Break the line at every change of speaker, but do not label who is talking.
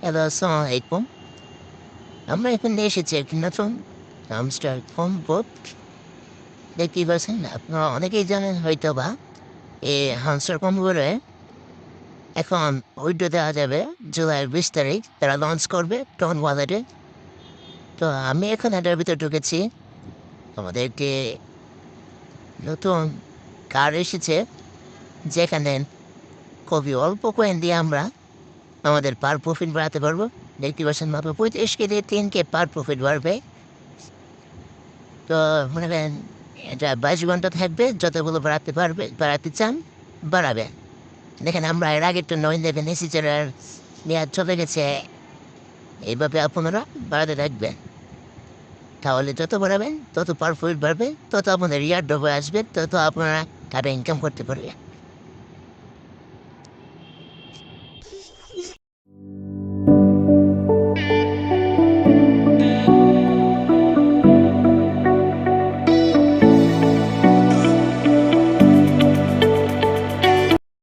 Hello, আসসালামু আলাইকুম। আমরা এখানে এসেছি একটি নতুন হামস্টার ফার্ম বোট দেখতেই পাচ্ছেন। আপনারা অনেকেই জানেন হয়তোবা এই হামস্টার ফার্ম বোটে এখন উইড্রো দেওয়া যাবে জুলাইয়ের 20 তারিখ। তারা লঞ্চ করবে টন ওয়ালেটে। তো আমি এখন এটার ভিতরে ঢুকেছি। আমাদেরকে নতুন কার এসেছে যেখানে খুবই অল্প কয়েন দিয়ে আমরা আমাদের পার প্রফিট বাড়াতে পারবো। দেখতে পাচ্ছেন মাত্র 35 দিয়ে 3K পার প্রফিট বাড়বে। তো মনে করেন এটা 22 ঘন্টা থাকবে, যতগুলো বাড়াতে চান বাড়াবে। দেখেন আমরা এর আগে তো 911 এসি যারা মেয়াদ চলে গেছে, এইভাবে আপনারা বাড়াতে থাকবেন। তাহলে যত বাড়াবেন তত পারফেক্ট বাড়বে, তত আপনাদের ইয়ার ডবে আসবে, তত আপনারা টাকা ইনকাম করতে পারবেন।